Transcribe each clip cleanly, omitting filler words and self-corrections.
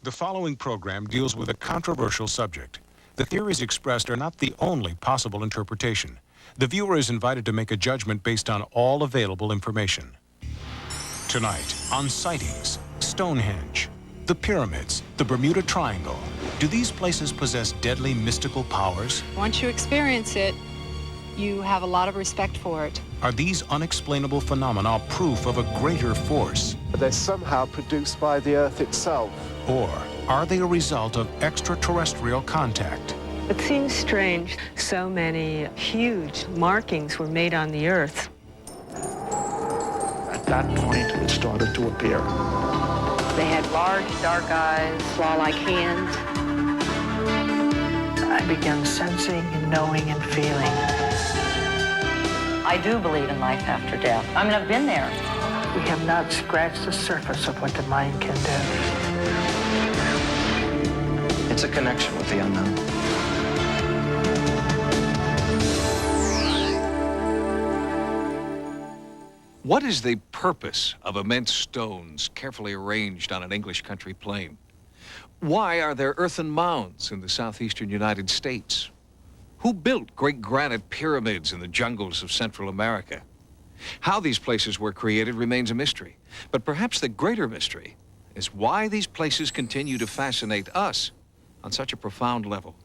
The following program deals with a controversial subject. The theories expressed are not the only possible interpretation. The viewer is invited to make a judgment based on all available information. Tonight, on Sightings, Stonehenge, the pyramids, the Bermuda Triangle. Do these places possess deadly mystical powers? Once you experience it, you have a lot of respect for it. Are these unexplainable phenomena proof of a greater force? They're somehow produced by the Earth itself. Or are they a result of extraterrestrial contact? It seems strange. So many huge markings were made on the Earth. At that point, it started to appear. They had large, dark eyes, claw-like hands. I began sensing and knowing and feeling. I do believe in life after death. I mean, I've been there. We have not scratched the surface of what the mind can do. It's a connection with the unknown. What is the purpose of immense stones carefully arranged on an English country plain? Why are there earthen mounds in the southeastern United States? Who built great granite pyramids in the jungles of Central America? How these places were created remains a mystery. But perhaps the greater mystery is why these places continue to fascinate us on such a profound level.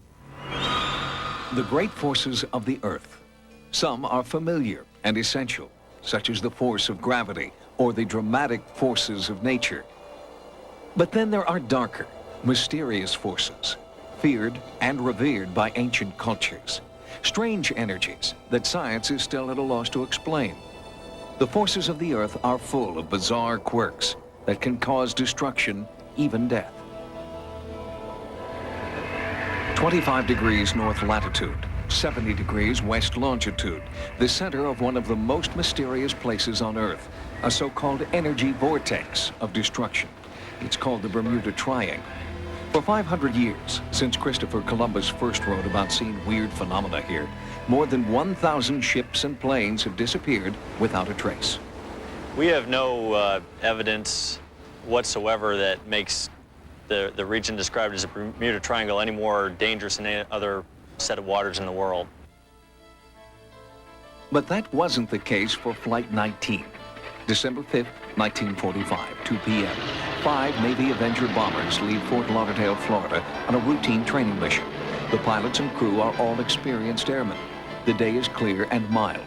The great forces of the Earth. Some are familiar and essential, such as the force of gravity or the dramatic forces of nature. But then there are darker, mysterious forces, feared and revered by ancient cultures. Strange energies that science is still at a loss to explain. The forces of the Earth are full of bizarre quirks that can cause destruction, even death. 25 degrees north latitude, 70 degrees west longitude, the center of one of the most mysterious places on Earth, a so-called energy vortex of destruction. It's called the Bermuda Triangle. For 500 years, since Christopher Columbus first wrote about seeing weird phenomena here, more than 1,000 ships and planes have disappeared without a trace. We have no evidence whatsoever that makes the region described as a Bermuda Triangle any more dangerous than any other set of waters in the world. But that wasn't the case for Flight 19. December 5th, 1945, 2 p.m. 5 Navy Avenger bombers leave Fort Lauderdale, Florida, on a routine training mission. The pilots and crew are all experienced airmen. The day is clear and mild.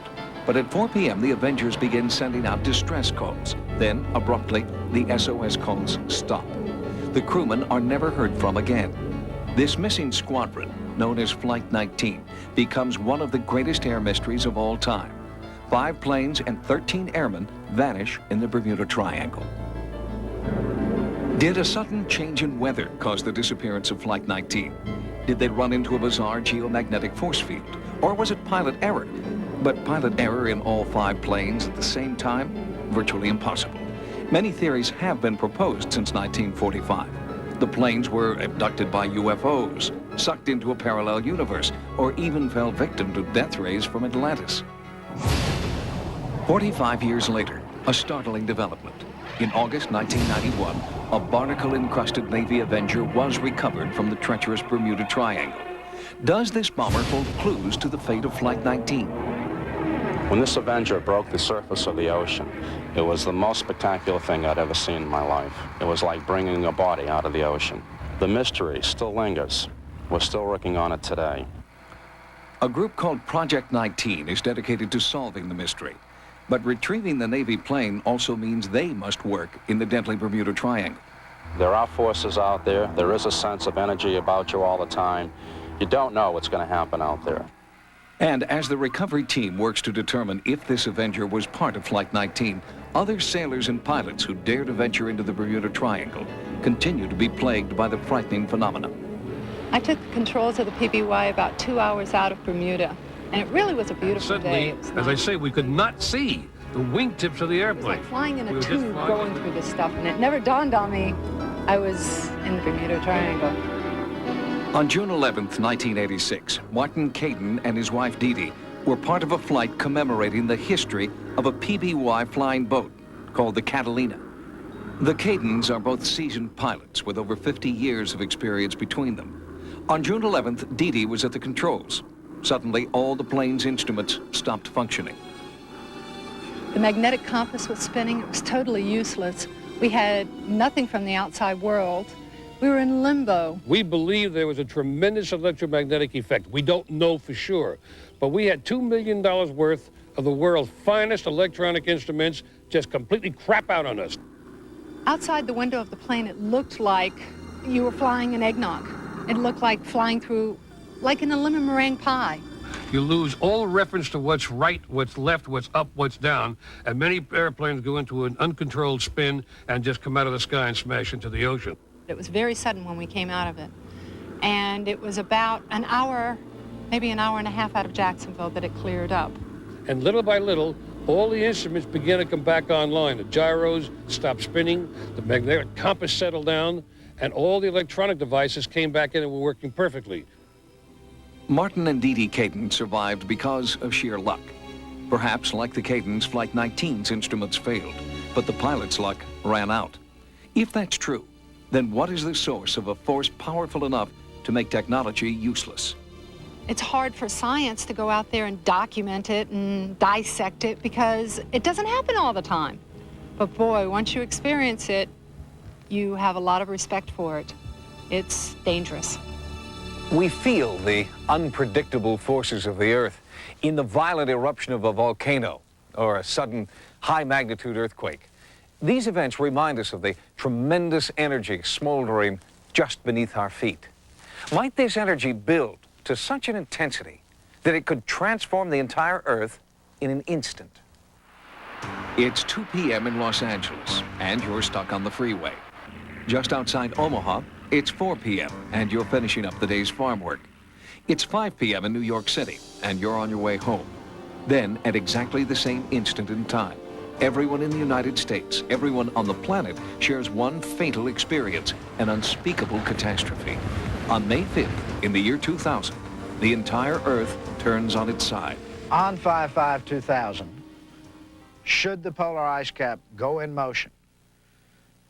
But at 4 p.m., the Avengers begin sending out distress calls. Then, abruptly, the SOS calls stop. The crewmen are never heard from again. This missing squadron, known as Flight 19, becomes one of the greatest air mysteries of all time. 5 planes and 13 airmen vanish in the Bermuda Triangle. Did a sudden change in weather cause the disappearance of Flight 19? Did they run into a bizarre geomagnetic force field? Or was it pilot error? But pilot error in all 5 planes at the same time? Virtually impossible. Many theories have been proposed since 1945. The planes were abducted by UFOs, sucked into a parallel universe, or even fell victim to death rays from Atlantis. 45 years later, a startling development. In August 1991, a barnacle-encrusted Navy Avenger was recovered from the treacherous Bermuda Triangle. Does this bomber hold clues to the fate of Flight 19? When this Avenger broke the surface of the ocean, it was the most spectacular thing I'd ever seen in my life. It was like bringing a body out of the ocean. The mystery still lingers. We're still working on it today. A group called Project 19 is dedicated to solving the mystery. But retrieving the Navy plane also means they must work in the deadly Bermuda Triangle. There are forces out there. There is a sense of energy about you all the time. You don't know what's going to happen out there. And as the recovery team works to determine if this Avenger was part of Flight 19, other sailors and pilots who dared to venture into the Bermuda Triangle continue to be plagued by the frightening phenomenon. I took the controls of the PBY about 2 hours out of Bermuda, and it really was a beautiful day. It was As I say, we could not see the wingtips of the airplane. It was like flying in a tube going through this stuff, and it never dawned on me I was in the Bermuda Triangle. On June 11th, 1986, Martin Caden and his wife Dee Dee were part of a flight commemorating the history of a PBY flying boat called the Catalina. The Cadens are both seasoned pilots with over 50 years of experience between them. On June 11th, Dee was at the controls. Suddenly, all the plane's instruments stopped functioning. The magnetic compass was spinning. It was totally useless. We had nothing from the outside world. We were in limbo. We believe there was a tremendous electromagnetic effect. We don't know for sure, but we had $2 million worth of the world's finest electronic instruments just completely crap out on us. Outside the window of the plane, it looked like you were flying an eggnog. It looked like flying through, like in a lemon meringue pie. You lose all reference to what's right, what's left, what's up, what's down, and many airplanes go into an uncontrolled spin and just come out of the sky and smash into the ocean. It was very sudden when we came out of it. And it was about an hour, maybe an hour and a half out of Jacksonville that it cleared up. And little by little, all the instruments began to come back online. The gyros stopped spinning, the magnetic compass settled down, and all the electronic devices came back in and were working perfectly. Martin and Dee Caden survived because of sheer luck. Perhaps, like the Cadens, Flight 19's instruments failed, but the pilot's luck ran out. If that's true, then what is the source of a force powerful enough to make technology useless? It's hard for science to go out there and document it and dissect it because it doesn't happen all the time. But boy, once you experience it, you have a lot of respect for it. It's dangerous. We feel the unpredictable forces of the Earth in the violent eruption of a volcano or a sudden high-magnitude earthquake. These events remind us of the tremendous energy smoldering just beneath our feet. Might this energy build to such an intensity that it could transform the entire Earth in an instant? It's 2 p.m. in Los Angeles, and you're stuck on the freeway. Just outside Omaha, it's 4 p.m., and you're finishing up the day's farm work. It's 5 p.m. in New York City, and you're on your way home. Then, at exactly the same instant in time, everyone in the United States, everyone on the planet, shares one fatal experience, an unspeakable catastrophe. On May 5th, in the year 2000, the entire Earth turns on its side. On 5/5/2000, should the polar ice cap go in motion,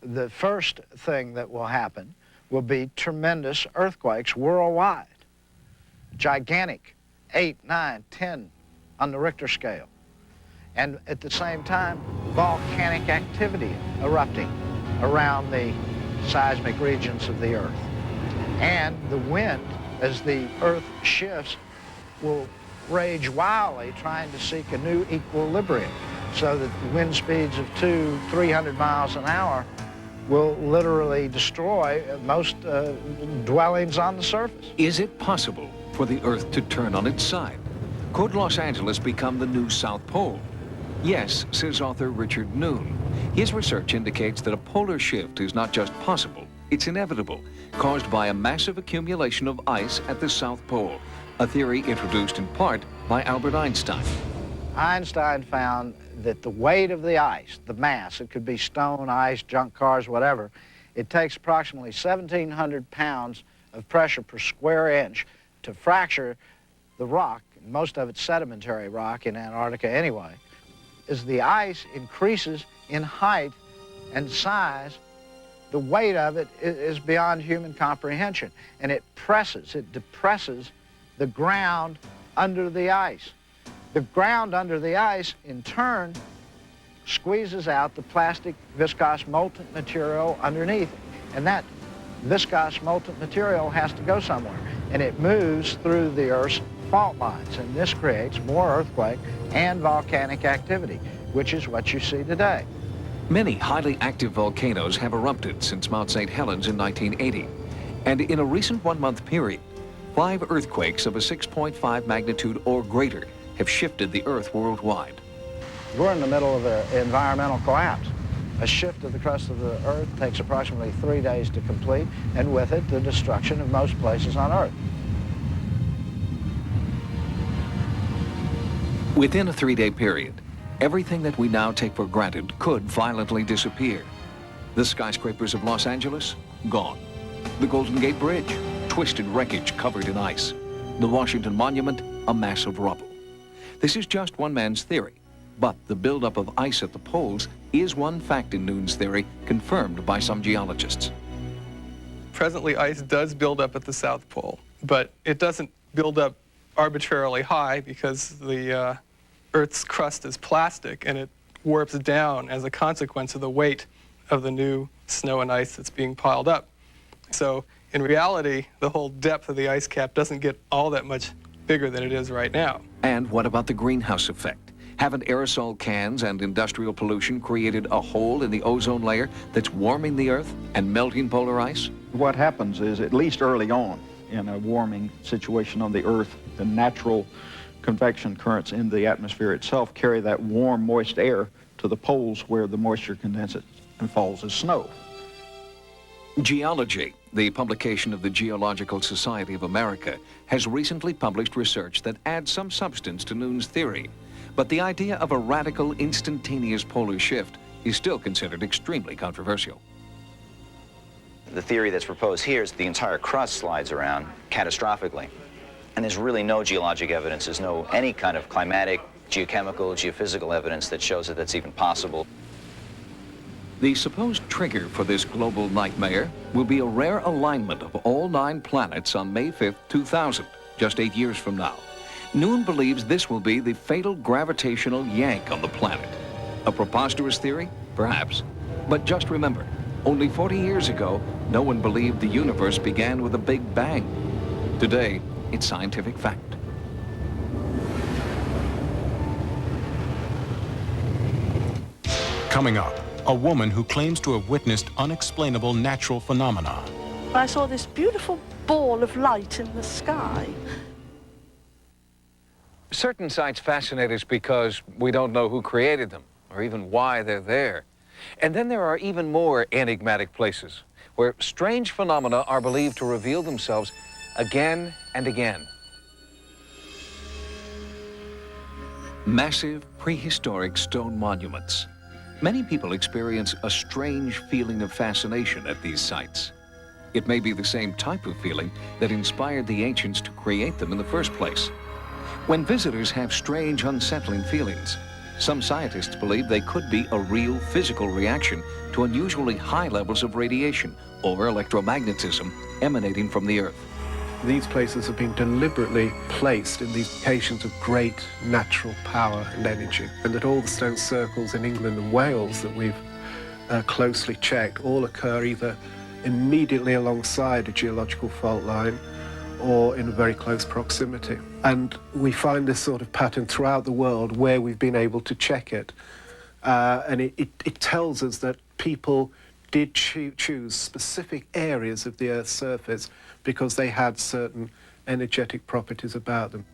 the first thing that will happen will be tremendous earthquakes worldwide. Gigantic, 8, 9, 10 on the Richter scale. And at the same time, volcanic activity erupting around the seismic regions of the Earth. And the wind, as the Earth shifts, will rage wildly trying to seek a new equilibrium so that the wind speeds of 200-300 miles an hour will literally destroy most dwellings on the surface. Is it possible for the Earth to turn on its side? Could Los Angeles become the new South Pole? Yes, says author Richard Noon. His research indicates that a polar shift is not just possible, it's inevitable, caused by a massive accumulation of ice at the South Pole, a theory introduced in part by Albert Einstein. Einstein found that the weight of the ice, the mass, it could be stone, ice, junk cars, whatever, it takes approximately 1,700 pounds of pressure per square inch to fracture the rock, most of it's sedimentary rock in Antarctica anyway. As the ice increases in height and size, the weight of it is beyond human comprehension, and it depresses the ground under the ice. The ground under the ice, in turn, squeezes out the plastic viscous molten material underneath, and that viscous molten material has to go somewhere, and it moves through the Earth's fault lines, and this creates more earthquake and volcanic activity, which is what you see today. Many highly active volcanoes have erupted since Mount St. Helens in 1980, and in a recent one-month period, 5 earthquakes of a 6.5 magnitude or greater have shifted the Earth worldwide. We're in the middle of an environmental collapse. A shift of the crust of the Earth takes approximately 3 days to complete, and with it, the destruction of most places on Earth. Within a 3-day period, everything that we now take for granted could violently disappear. The skyscrapers of Los Angeles, gone. The Golden Gate Bridge, twisted wreckage covered in ice. The Washington Monument, a mass of rubble. This is just one man's theory, But the buildup of ice at the poles is one fact in Noon's theory confirmed by some geologists. Presently, ice does build up at the South Pole, but it doesn't build up arbitrarily high because the Earth's crust is plastic and it warps down as a consequence of the weight of the new snow and ice that's being piled up. So in reality, the whole depth of the ice cap doesn't get all that much bigger than it is right now. And what about the greenhouse effect? Haven't aerosol cans and industrial pollution created a hole in the ozone layer that's warming the Earth and melting polar ice? What happens is, at least early on in a warming situation on the Earth, the natural convection currents in the atmosphere itself carry that warm, moist air to the poles where the moisture condenses and falls as snow. Geology, the publication of the Geological Society of America, has recently published research that adds some substance to Noon's theory. But the idea of a radical, instantaneous polar shift is still considered extremely controversial. The theory that's proposed here is that the entire crust slides around catastrophically. And there's really no geologic evidence, there's no any kind of climatic, geochemical, geophysical evidence that shows that that's even possible. The supposed trigger for this global nightmare will be a rare alignment of all 9 planets on May 5th, 2000, just 8 years from now. Noon believes this will be the fatal gravitational yank on the planet. A preposterous theory? Perhaps. But just remember, only 40 years ago, no one believed the universe began with a big bang. Today, it's scientific fact. Coming up, a woman who claims to have witnessed unexplainable natural phenomena. I saw this beautiful ball of light in the sky. Certain sites fascinate us because we don't know who created them or even why they're there. And then there are even more enigmatic places where strange phenomena are believed to reveal themselves again and again. Massive prehistoric stone monuments. Many people experience a strange feeling of fascination at these sites. It may be the same type of feeling that inspired the ancients to create them in the first place. When visitors have strange, unsettling feelings, some scientists believe they could be a real physical reaction to unusually high levels of radiation or electromagnetism emanating from the Earth. These places have been deliberately placed in these locations of great natural power and energy, and that all the stone circles in England and Wales that we've closely checked all occur either immediately alongside a geological fault line or in a very close proximity. And we find this sort of pattern throughout the world where we've been able to check it. And it tells us that people did choose specific areas of the Earth's surface because they had certain energetic properties about them.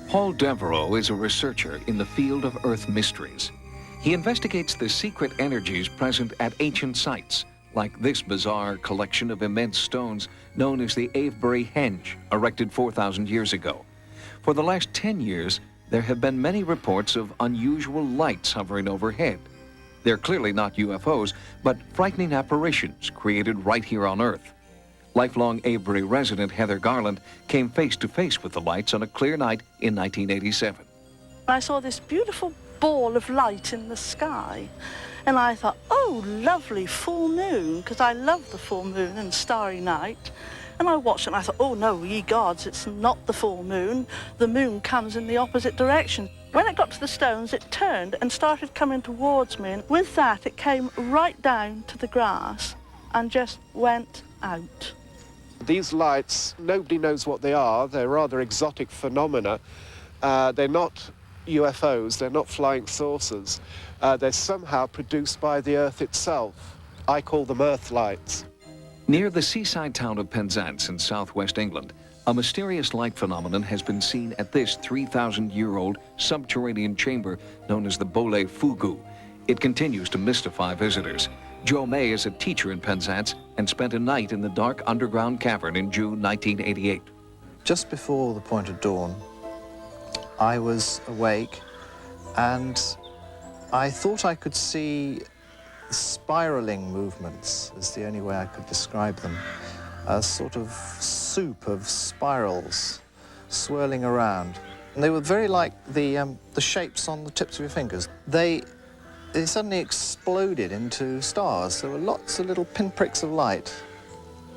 Paul Devereaux is a researcher in the field of Earth mysteries. He investigates the secret energies present at ancient sites, like this bizarre collection of immense stones known as the Avebury Henge, erected 4,000 years ago. For the last 10 years, there have been many reports of unusual lights hovering overhead. They're clearly not UFOs, but frightening apparitions created right here on Earth. Lifelong Avebury resident Heather Garland came face to face with the lights on a clear night in 1987. I saw this beautiful ball of light in the sky, and I thought, oh, lovely full moon, because I love the full moon and starry night. And I watched it and I thought, oh no, ye gods, it's not the full moon. The moon comes in the opposite direction. When it got to the stones, it turned and started coming towards me. And with that, it came right down to the grass and just went out. These lights, nobody knows what they are. They're rather exotic phenomena. They're not UFOs, they're not flying saucers. They're somehow produced by the Earth itself. I call them Earth lights. Near the seaside town of Penzance in southwest England, a mysterious light phenomenon has been seen at this 3,000-year-old subterranean chamber known as the Bole Fugu. It continues to mystify visitors. Joe May is a teacher in Penzance and spent a night in the dark underground cavern in June 1988. Just before the point of dawn, I was awake and I thought I could see spiraling movements, is the only way I could describe them. A sort of soup of spirals swirling around. And they were very like the shapes on the tips of your fingers. They suddenly exploded into stars. There were lots of little pinpricks of light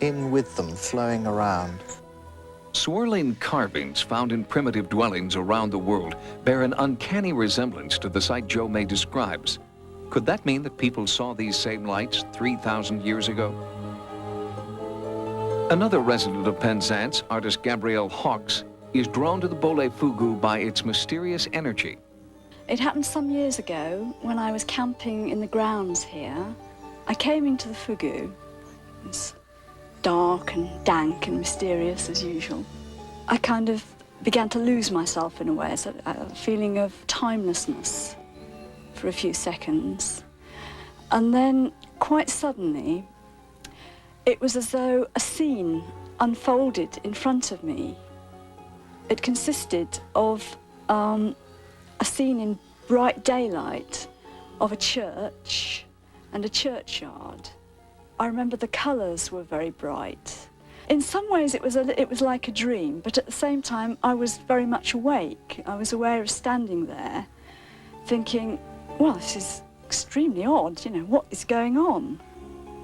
in with them, flowing around. Swirling carvings found in primitive dwellings around the world bear an uncanny resemblance to the site Joe May describes. Could that mean that people saw these same lights 3,000 years ago? Another resident of Penzance, artist Gabrielle Hawkes, is drawn to the Bole Fugu by its mysterious energy. It happened some years ago when I was camping in the grounds here. I came into the Fugu. It was dark and dank and mysterious as usual. I kind of began to lose myself in a way, so a feeling of timelessness for a few seconds. And then, quite suddenly, it was as though a scene unfolded in front of me. It consisted of a scene in bright daylight of a church and a churchyard. I remember the colours were very bright. In some ways it was like a dream, but at the same time I was very much awake. I was aware of standing there thinking, well, this is extremely odd, you know, what is going on?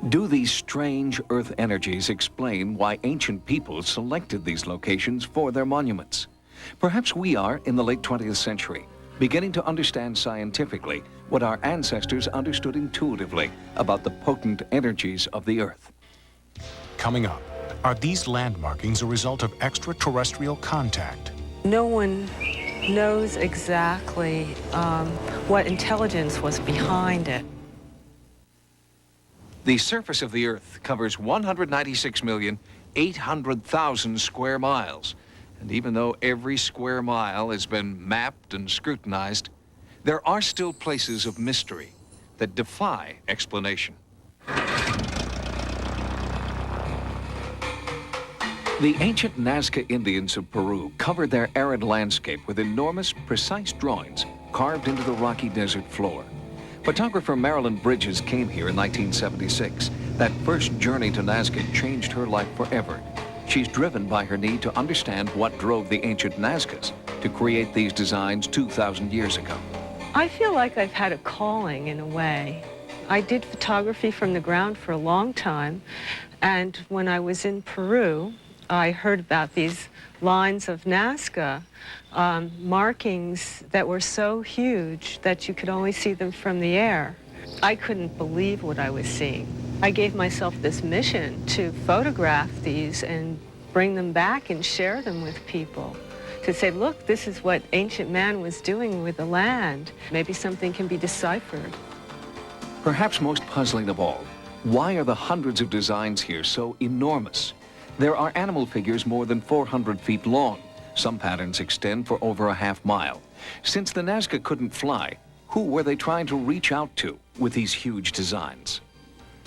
Do these strange earth energies explain why ancient peoples selected these locations for their monuments? Perhaps we are, in the late 20th century, beginning to understand scientifically what our ancestors understood intuitively about the potent energies of the earth. Coming up, are these landmarkings a result of extraterrestrial contact? No one knows exactly what intelligence was behind it. The surface of the Earth covers 196,800,000 square miles. And even though every square mile has been mapped and scrutinized, there are still places of mystery that defy explanation. The ancient Nazca Indians of Peru covered their arid landscape with enormous, precise drawings carved into the rocky desert floor. Photographer Marilyn Bridges came here in 1976. That first journey to Nazca changed her life forever. She's driven by her need to understand what drove the ancient Nazcas to create these designs 2,000 years ago. I feel like I've had a calling in a way. I did photography from the ground for a long time, and when I was in Peru, I heard about these lines of Nazca, markings that were so huge that you could only see them from the air. I couldn't believe what I was seeing. I gave myself this mission to photograph these and bring them back and share them with people. To say, look, this is what ancient man was doing with the land. Maybe something can be deciphered. Perhaps most puzzling of all, why are the hundreds of designs here so enormous? There are animal figures more than 400 feet long. Some patterns extend for over a half mile. Since the Nazca couldn't fly, who were they trying to reach out to with these huge designs?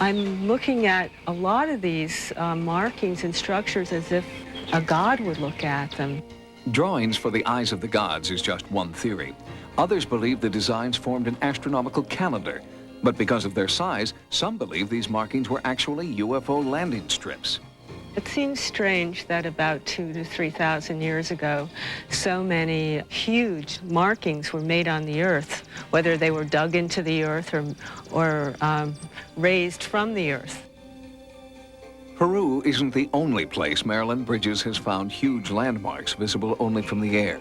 I'm looking at a lot of these markings and structures as if a god would look at them. Drawings for the eyes of the gods is just one theory. Others believe the designs formed an astronomical calendar. But because of their size, some believe these markings were actually UFO landing strips. It seems strange that about 2,000 to 3,000 years ago, so many huge markings were made on the Earth, whether they were dug into the Earth or raised from the Earth. Peru isn't the only place Marilyn Bridges has found huge landmarks visible only from the air.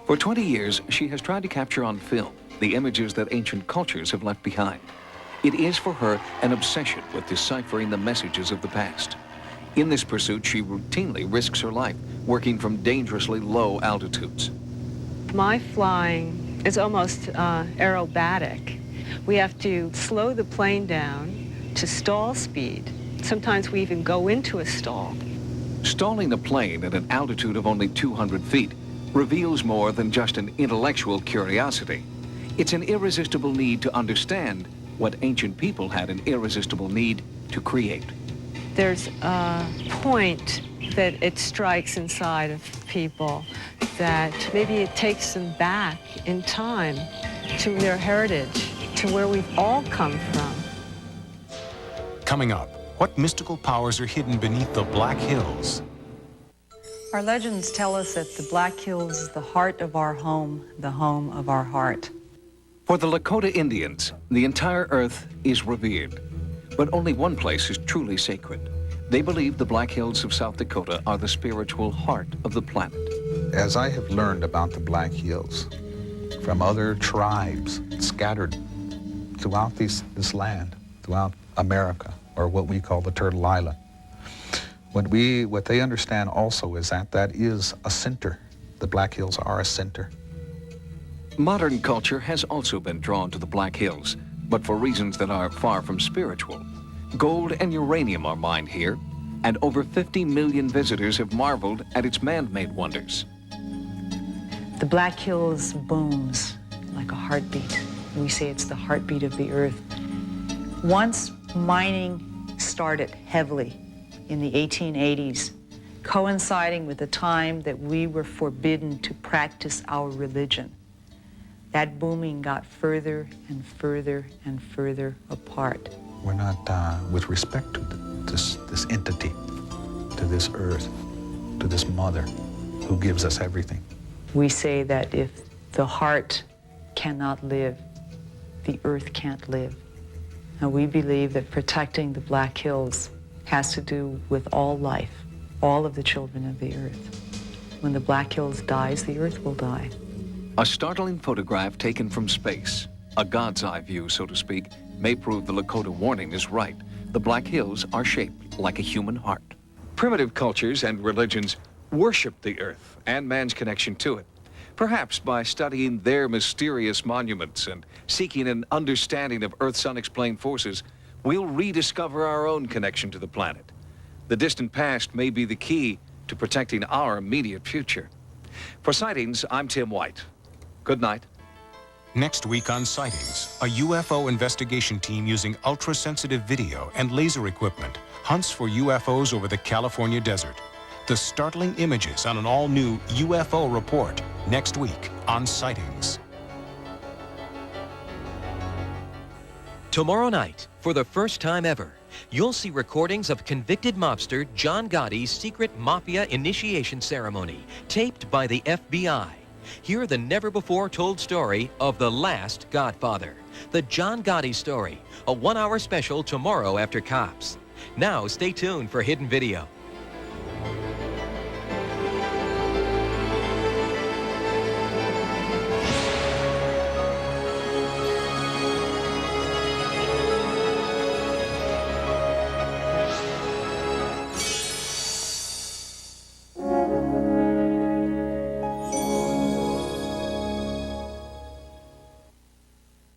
For 20 years, she has tried to capture on film the images that ancient cultures have left behind. It is for her an obsession with deciphering the messages of the past. In this pursuit, she routinely risks her life, working from dangerously low altitudes. My flying is almost aerobatic. We have to slow the plane down to stall speed. Sometimes we even go into a stall. Stalling a plane at an altitude of only 200 feet reveals more than just an intellectual curiosity. It's an irresistible need to understand what ancient people had an irresistible need to create. There's a point that it strikes inside of people that maybe it takes them back in time to their heritage, to where we've all come from. Coming up, what mystical powers are hidden beneath the Black Hills? Our legends tell us that the Black Hills is the heart of our home, the home of our heart. For the Lakota Indians, the entire earth is revered. But only one place is truly sacred. They believe the Black Hills of South Dakota are the spiritual heart of the planet. As I have learned about the Black Hills from other tribes scattered throughout this land, throughout America, or what we call the Turtle Island, what they understand also is that is a center. The Black Hills are a center. Modern culture has also been drawn to the Black Hills, but for reasons that are far from spiritual. Gold and uranium are mined here, and over 50 million visitors have marveled at its man-made wonders. The Black Hills booms like a heartbeat. We say it's the heartbeat of the earth. Once mining started heavily in the 1880s, coinciding with the time that we were forbidden to practice our religion. That booming got further and further and further apart. We're not, with respect to this entity, to this earth, to this mother who gives us everything. We say that if the heart cannot live, the earth can't live. And we believe that protecting the Black Hills has to do with all life, all of the children of the earth. When the Black Hills dies, the earth will die. A startling photograph taken from space, a God's eye view, so to speak, may prove the Lakota warning is right. The Black Hills are shaped like a human heart. Primitive cultures and religions worship the earth and man's connection to it. Perhaps by studying their mysterious monuments and seeking an understanding of Earth's unexplained forces, we'll rediscover our own connection to the planet. The distant past may be the key to protecting our immediate future. For Sightings, I'm Tim White. Good night. Next week on Sightings, a UFO investigation team using ultra-sensitive video and laser equipment hunts for UFOs over the California desert. The startling images on an all-new UFO report next week on Sightings. Tomorrow night, for the first time ever, you'll see recordings of convicted mobster John Gotti's secret mafia initiation ceremony, taped by the FBI. Hear the never-before-told story of the last Godfather, the John Gotti story, a one-hour special tomorrow after Cops. Now, stay tuned for Hidden Video.